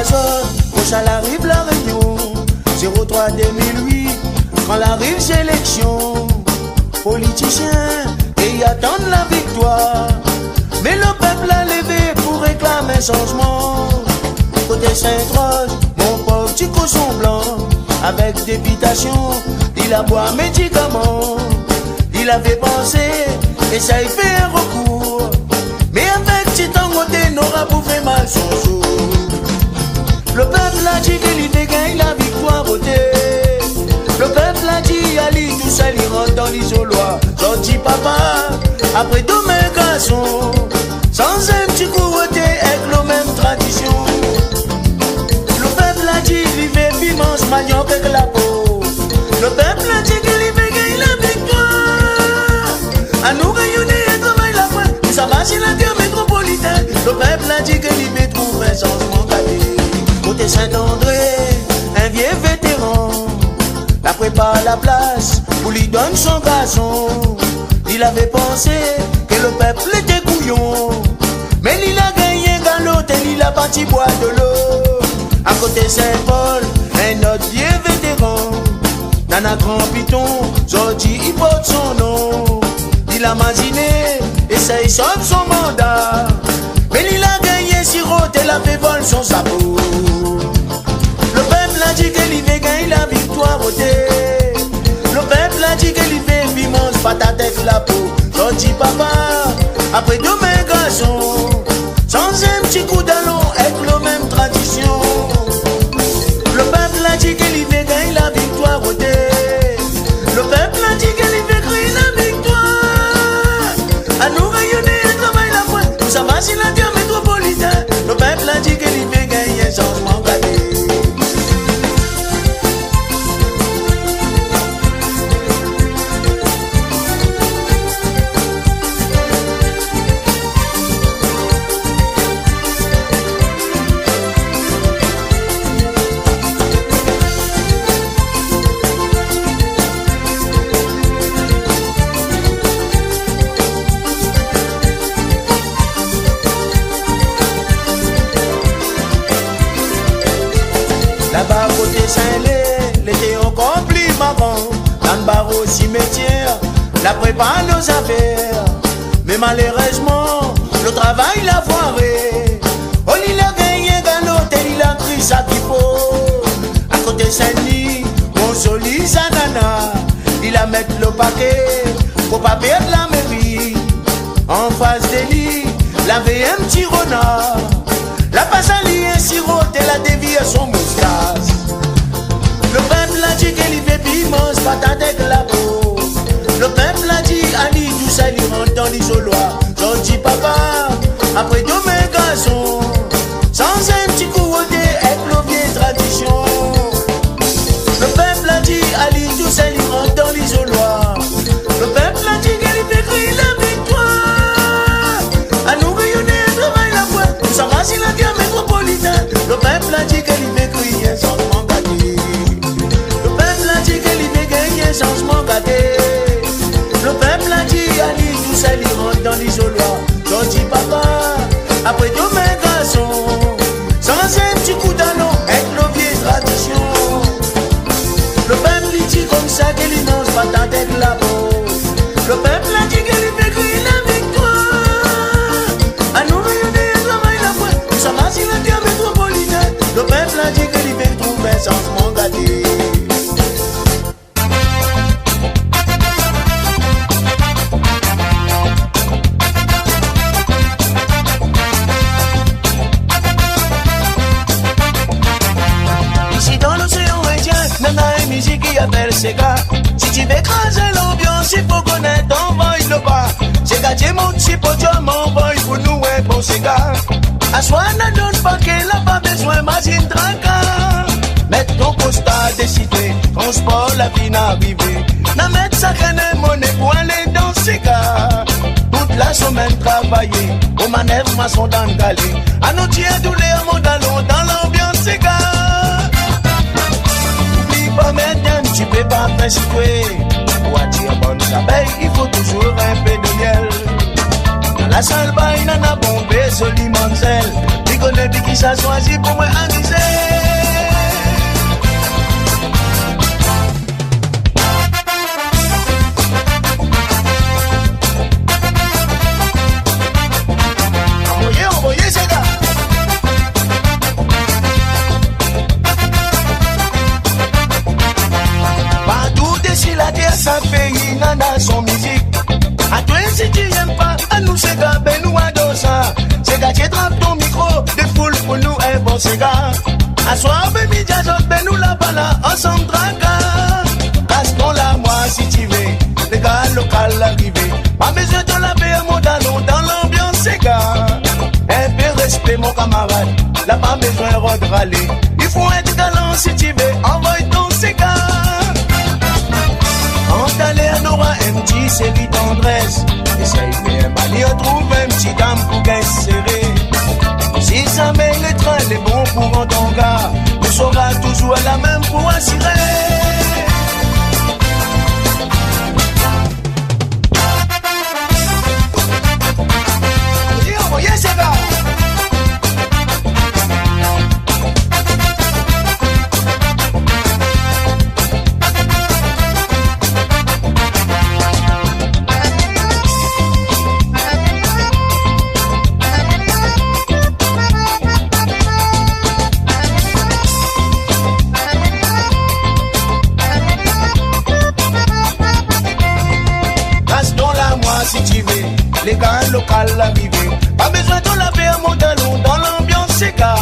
la zone, proche à l'arrive la réunion. 03 2008, quand l'arrive sélection. Politiciens, et y attendent la victoire. Mais le peuple a levé pour réclamer changement. Côté Saint-Roch, mon pauvre petit cochon blanc, avec députation, il a boit médicaments. Il avait pensé, et ça y fait un recours. Mais avec Titangoté, n'aura bouffé mal son jour. Le peuple a dit qu'il y gagne la victoire votée. Le peuple a dit, Ali, tout ça, il rentre dans l'isoloir. Gentil papa, après demain garçon, sans un petit coup voté, avec la même tradition. Le peuple a dit, il fait piment, manioc avec la peau. Le peuple a dit qu'il y gagne la victoire. À nous réunir et travailler la foi, ça va sur la terre métropolitaine. Le peuple a dit qu'il y trouve un changement cadet. Côté Saint-André, un vieux vétéran, la prépare la place pour lui donner son garçon. Il avait pensé que le peuple était couillon, mais il a gagné galop et il a parti boire de l'eau. À côté Saint-Paul, un autre vieux vétéran, Nana Grand Piton, Jordi il porte son nom. Il a masiné et ça y sauve son mandat, mais il a gagné sirop et la fait vol son sabot. Le peuple a dit qu'il veut gagner la victoire votée. Le peuple a dit qu'il fait piment, patate avec la peau. Gentil papa, après demain garçon, sans un petit coup d'allon avec la même tradition. Le peuple a dit qu'il veut gagner la victoire votée. Le peuple a dit qu'il veut créer la victoire. À nous rayonner et travailler la foi, tout ça va sur la terre métropolitaine. Le peuple a dit qu'il veut gagner un changement cadet. Là-bas côté Saint-Lé, l'été encore plus marrant. Dans le bar au cimetière, la prépare nos affaires. Mais malheureusement, le travail l'a foiré. Oh, il a gagné dans l'hôtel, il a pris sa pipo. À côté Saint-Denis, mon joli Zanana, il a mettre le paquet pour pas perdre la mairie. En face des lits, la VM petit renard. La passalie un sirop et la dévié son moustache. Le peuple a dit qu'il fait piment, patate avec la peau. Le peuple a dit, Ali, tout ça, il rentre dans l'isoloir. Gentil papa, après demain garçon, sans un petit coup voté avec la vieille tradition. Le peuple a dit, Ali, tout ça, il rentre dans l'isoloir. Le peuple a dit qu'il fait crier la victoire. À nous rayonner et travailler la foi, tout ça va sur la terre métropolitaine. Le peuple a dit qu'il fait crier un changement gâté. Le peuple a dit qu'il fait gagner un changement gâté. Le peuple a dit, Ali, tout ça, il rentre dans l'isoloir. Gentil papa, après demain garçon, sans un petit coup d'allon avec nos vieilles traditions. Le peuple il dit comme ça qu'il mange patate avec la peau. Le peuple a dit qu'il fait crier la victoire. À nous rayonner et travailler la foi, ça va sur la terre métropolitaine. Le peuple a dit qu'il fait trouver un changement gâté. Qui appelle Sega. Si tu veux écraser l'ambiance, il faut connaître ton voice le bas. Sega, tu montes si podium, envoie pour nous un bon Sega. À soi, ne donne pas qu'elle n'a pas besoin, machine tranca. Mettre ton constat décidé, transport la vie n'arriver. N'a mettre sa canne monnaie pour aller dans Sega. Toute la semaine travailler, aux manœuvres maçon dans le galet. À nos tiers douleur, mon dalon dans l'ambiance Sega. Pas maintenant, tu peux pas faire secouer. Pour attirer bonnes abeilles, il faut toujours un peu de miel. Dans la salle, il en a bombé, Soli Manzel. Il connaît les dit qui ça choisi pour moi amuser. Envoyez ces gars. Partout d'ici la terre, ça pays, nana son musique. À toi si tu n'aimes pas, à nous ces gars, ben nous adore ça. Ces gars qui trappent ton micro, des foules pour nous, un bon ces gars. À soir, ben midi, ben nous là-bas là, ensemble tracas. Casse-ton là, moi si tu veux, les gars locaux arrivés. Pas besoin de la paix à mon talon, dans l'ambiance ces gars. Un peu respect mon camarade, là pas besoin de râler. Il faut être galant si tu veux, envoie ton ces gars. Quand à l'air n'aura un petit série tendresse, essaye bien mal, on trouve un petit dame pour qu'elle serrer. Si ça met les trains, les bons pour un ton gars, on saura toujours la même pour assurer. Envoyez ces gars. Si tu veux, les gars locaux arrivés. Pas besoin de laver à mon talon dans l'ambiance, c'est gars.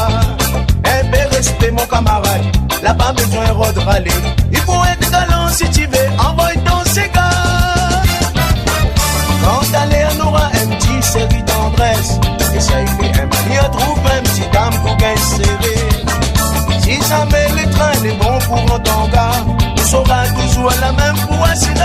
Un peu respect, mon camarade. Là, pas besoin de râler. Il faut être galant si tu veux. Envoie ton ces gars. Quand à l'air n'aura un petit série tendresse, essaye fait un mali, trouve un petit dame pour qu'elle serrer. Si ça met les trains, les bons pour un ton gars, on saura toujours la même pour assurer.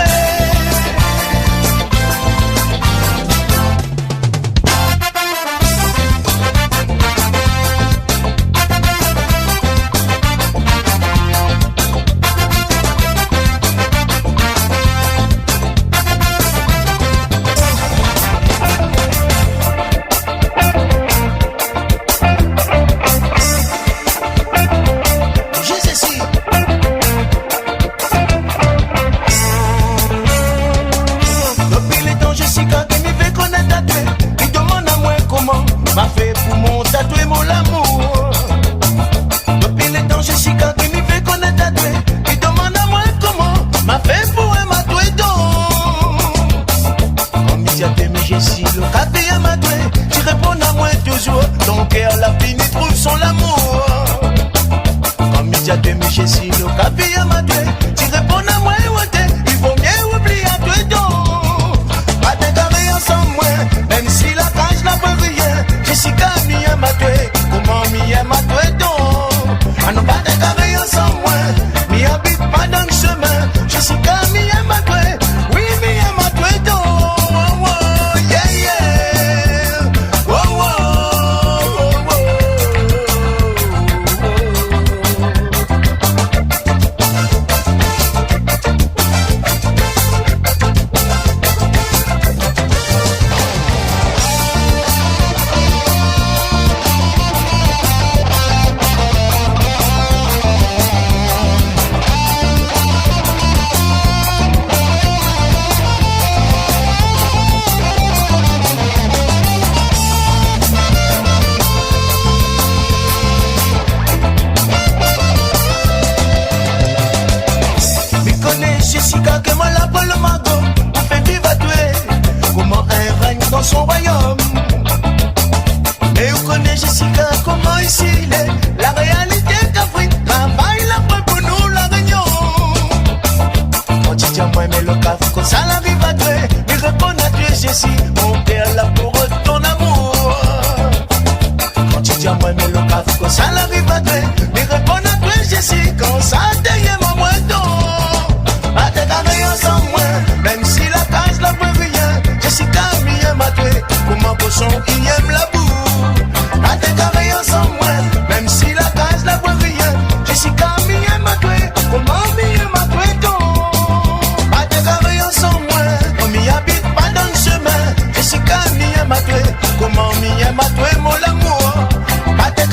M'a fait pour mon tatoué mon amour. Depuis le temps Jessica qui m'y fait connaître tatoué, il demande à moi comment m'a fait pour un matoué donc. Quand m'y a fait mes Jessie le café à matoué, tu réponds à moi toujours. Ton cœur la fini trouve son amour. Quand m'y a fait mes Jessie le café à matoué, tu réponds à moi il faut mieux oublier à toi donc. Pas t'égarer ensemble moi, même si la cage n'a pas rien. Jessica mi aime à toi, comment mi aime à toi donc. À nous pas décarrer ensemble moi, mi habite pas dans le chemin. Jessica mi aime à toi, oui mi aime à toi donc. Oh, oh, yeah yeah, oh, oh, oh, oh. Jessica que moi la le magot, on fait vivre à tuer. Comment un règne dans son royaume. Et vous connaissez Jessica comment ici il est. La réalité qu'Afrique travaille la preuve pour nous la réunion. Quand tu dis à moi mais le caf comme ça la vie va tuer. Mais réponds à tuer Jessie, mon père là pour ton amour. Quand tu dis à moi mais le caf comme ça la vie va tuer. Mais réponds à tuer Jessie, quand ça derrière moi moi donc. Pas de carré ensemble moi, même si la case la veut rien. Jessica mi aime à toi, comme un poisson qui aime la boue. Pas de carré ensemble moi, même si la case la veut rien. Jessica mi aime à toi, comme un mi aime à toi donc. Pas de carré ensemble moi, on m'y habite pas dans le chemin. Jessica mi aime à toi, comme un mi aime à toi mon amour. Pas de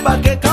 baguette